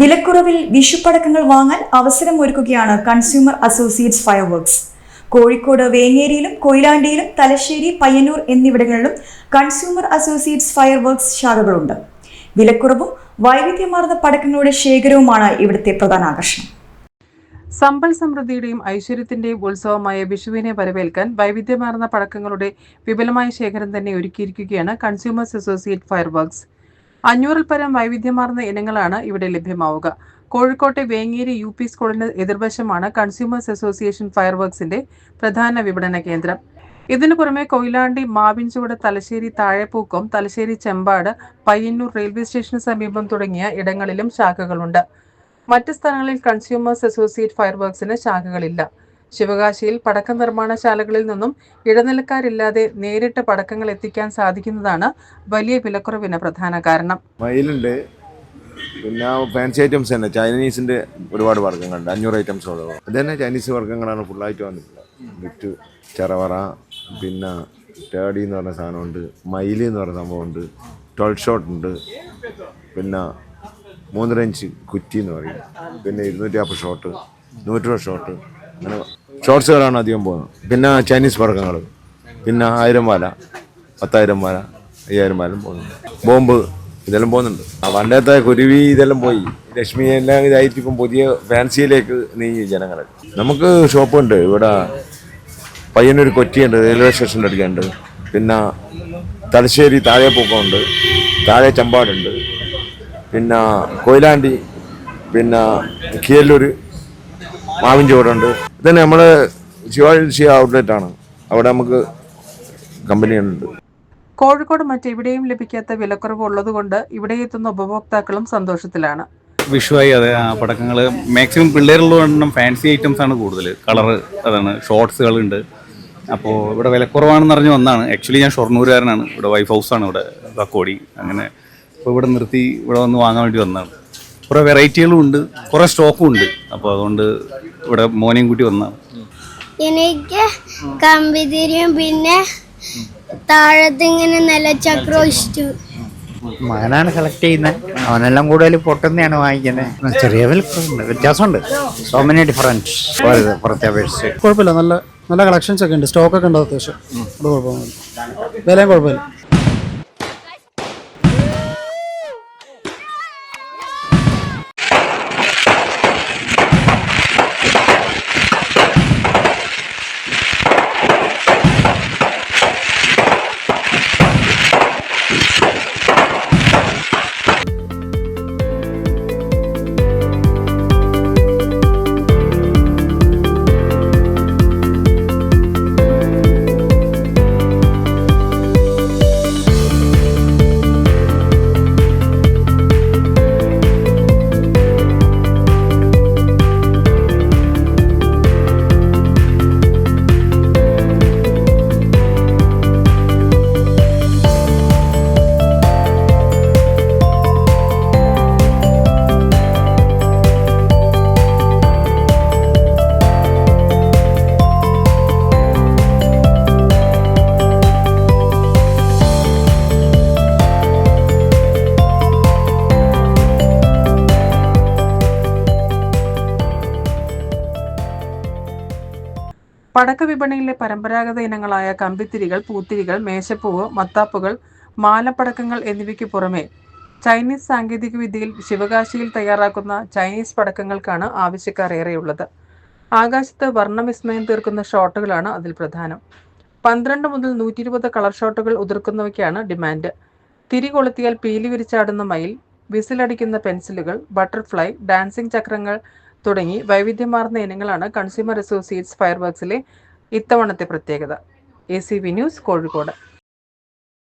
വിലക്കുറവിൽ വിഷുപ്പടക്കങ്ങൾ വാങ്ങാൻ അവസരമൊരുക്കുകയാണ് കൺസ്യൂമർ അസോസിയേറ്റ്സ് ഫയർവർക്സ്. കോഴിക്കോട് വേങ്ങേരിയിലും കൊയിലാണ്ടിയിലും തലശ്ശേരി, പയ്യന്നൂർ എന്നിവിടങ്ങളിലും കൺസ്യൂമർ അസോസിയേറ്റ്സ് ഫയർവർക്സ് ശാഖകളുണ്ട്. വിലക്കുറവും വൈവിധ്യമാർന്ന പടക്കങ്ങളുടെ ശേഖരവുമാണ് ഇവിടുത്തെ പ്രധാന ആകർഷണം. സമ്പൽ സമൃദ്ധിയുടെയും ഐശ്വര്യത്തിന്റെയും ഉത്സവമായ വിഷുവിനെ വരവേൽക്കാൻ വൈവിധ്യമാർന്ന പടക്കങ്ങളുടെ വിപുലമായ ശേഖരം തന്നെ ഒരുക്കിയിരിക്കുകയാണ് കൺസ്യൂമേഴ്സ് അസോസിയേറ്റ് ഫയർവർക്സ്. 500-ൽ പരം വൈവിധ്യമാർന്ന ഇനങ്ങളാണ് ഇവിടെ ലഭ്യമാവുക. കോഴിക്കോട്ടെ വേങ്ങേരി UP സ്കൂളിന് എതിർവശമാണ് കൺസ്യൂമേഴ്സ് അസോസിയേഷൻ ഫയർവർക്സിന്റെ പ്രധാന വിപണന കേന്ദ്രം. ഇതിനു പുറമെ കൊയിലാണ്ടി, മാവിൻചുവട്, തലശ്ശേരി താഴെപ്പൂക്കം, തലശ്ശേരി ചെമ്പാട്, പയ്യന്നൂർ റെയിൽവേ സ്റ്റേഷന് സമീപം തുടങ്ങിയ ഇടങ്ങളിലും ശാഖകളുണ്ട്. മറ്റ് സ്ഥലങ്ങളിൽ കൺസ്യൂമേഴ്സ് അസോസിയേറ്റ് ഫയർവർക്സിന് ശാഖകളില്ല. ശിവകാശിയിൽ പടക്ക നിർമ്മാണശാലകളിൽ നിന്നും ഇടനിലക്കാരില്ലാതെ നേരിട്ട് പടക്കങ്ങൾ എത്തിക്കാൻ സാധിക്കുന്നതാണ് വലിയ വിലക്കുറവിന് പ്രധാന കാരണം. മയിലുണ്ട്, പിന്നെ ഫാൻസി ഐറ്റംസ് തന്നെ ചൈനീസിന്റെ ഒരുപാട് വർഗ്ഗങ്ങളുണ്ട്. 500 ഐറ്റംസോളം അത് തന്നെ ചൈനീസ് വർഗ്ഗങ്ങളാണ് ഫുള്ളായിട്ട് വന്നിട്ടുള്ളത്. വിറ്റ് ചെറവറ, പിന്നെ ടേഡി എന്ന് പറഞ്ഞ സാധനമുണ്ട്, മയിൽ എന്ന് പറഞ്ഞ സംഭവമുണ്ട്, 12 ഷോട്ട് ഉണ്ട്, പിന്നെ 3.5 ഇഞ്ച് കുറ്റി എന്ന് പറയും, പിന്നെ 250 ഷോട്ട്, 120 ഷോട്ട്, അങ്ങനെ ഷോർട്സുകളാണ് അധികം പോകുന്നത്. പിന്നെ ചൈനീസ് പടക്കങ്ങൾ, പിന്നെ 1000 വാല, 10,000 വാല, 5000 വാലും പോകുന്നുണ്ട്. ബോംബ് ഇതെല്ലാം പോകുന്നുണ്ട്. പണ്ടത്തെ കുരുവി ഇതെല്ലാം പോയി, ലക്ഷ്മി എല്ലാം ഇതായിട്ട് ഇപ്പം പുതിയ ഫാൻസിയിലേക്ക് നീങ്ങി ജനങ്ങൾ. നമുക്ക് ഷോപ്പുണ്ട് ഇവിടെ, പയ്യന്നൂർ കൊറ്റിയുണ്ട്, റെയിൽവേ സ്റ്റേഷൻ്റെ അടുക്കുണ്ട്, പിന്നെ തലശ്ശേരി താഴെപ്പൂക്കമുണ്ട്, താഴെ ചമ്പാടുണ്ട്, പിന്നെ കൊയിലാണ്ടി, പിന്നെ കീഴല്ലൂർ, മാവിൻചുവടുണ്ട്. ഇതന്നെ നമ്മുടെ ശിവാജി ഔട്ട്ലെറ്റ് ആണ്, അവിടെ നമുക്ക് കമ്പനിയുണ്ട്. കോഴിക്കോട് മറ്റെവിടെയും ലഭിക്കാത്ത വിലക്കുറവ് ഉള്ളതുകൊണ്ട് ഇവിടെ എത്തുന്ന ഉപഭോക്താക്കളും സന്തോഷത്തിലാണ്. വിഷുവായി അതെ, പടക്കങ്ങൾ മാക്സിമം പിള്ളേരുള്ളതുകൊണ്ടും ഫാൻസി ഐറ്റംസ് ആണ് കൂടുതൽ. കളറ് അതാണ്, ഷോർട്സുകളുണ്ട്. അപ്പോൾ ഇവിടെ വിലക്കുറവാണെന്ന് അറിഞ്ഞ് വന്നാണ്. ആക്ച്വലി ഞാൻ ഷൊർണൂരുകാരനാണ്, ഇവിടെ വൈഫ് ഹൗസാണ് ഇവിടെ കക്കോടി. അങ്ങനെ ഇപ്പോൾ ഇവിടെ നിർത്തി ഇവിടെ വന്ന് വാങ്ങാൻ വേണ്ടി വന്നതാണ്. കുറേ വെറൈറ്റികളും ഉണ്ട്, കുറേ സ്റ്റോക്കും ഉണ്ട്. അപ്പോൾ അതുകൊണ്ട് ഇവിടെ മോനെയും കൂട്ടി വന്നതാണ്. എനിക്ക് കമ്പിതിരിയും പിന്നെ താഴത്ത് ഇങ്ങനെ നിലച്ചക്രവും ഇഷ്ടം. മകനാണ് സെലക്ട് ചെയ്യുന്നത്, അവനെല്ലാം കൂടുതൽ പൊട്ടുന്നതാണ് വാങ്ങിക്കുന്നത്. ചെറിയ വ്യത്യാസമുണ്ട്, സോ മെനി ഡിഫറൻസ് പുറത്തെ അപേക്ഷിച്ച്. കുഴപ്പമില്ല, നല്ല നല്ല കളക്ഷൻസ് ഒക്കെ ഉണ്ട്, സ്റ്റോക്ക് ഒക്കെ ഉണ്ട് അത്യാവശ്യം. അത് കുഴപ്പമൊന്നുമില്ല, വിലയും കുഴപ്പമില്ല. പടക്ക വിപണിയിലെ പരമ്പരാഗത ഇനങ്ങളായ കമ്പിത്തിരികൾ, പൂത്തിരികൾ, മേശപ്പൂവ്, മത്താപ്പുകൾ, മാലപ്പടക്കങ്ങൾ എന്നിവയ്ക്ക് പുറമെ ചൈനീസ് സാങ്കേതിക വിദ്യയിൽ ശിവകാശിയിൽ തയ്യാറാക്കുന്ന ചൈനീസ് പടക്കങ്ങൾക്കാണ് ആവശ്യക്കാർ ഏറെയുള്ളത്. ആകാശത്ത് വർണ്ണവിസ്മയം തീർക്കുന്ന ഷോട്ടുകളാണ് അതിൽ പ്രധാനം. 12 മുതൽ 120 കളർ ഷോട്ടുകൾ ഉതിർക്കുന്നവയ്ക്കാണ് ഡിമാൻഡ്. തിരി കൊളുത്തിയാൽ പീലി വിരിച്ചാടുന്ന മയിൽ, വിസിലടിക്കുന്ന പെൻസിലുകൾ, ബട്ടർഫ്ലൈ, ഡാൻസിംഗ് ചക്രങ്ങൾ തുടങ്ങി വൈവിധ്യമാർന്ന ഇനങ്ങളാണ് കൺസ്യൂമർ അസോസിയേറ്റ്സ് ഫയർവർക്സിലെ ഇത്തവണത്തെ പ്രത്യേകത. ACV news, Kozhikode.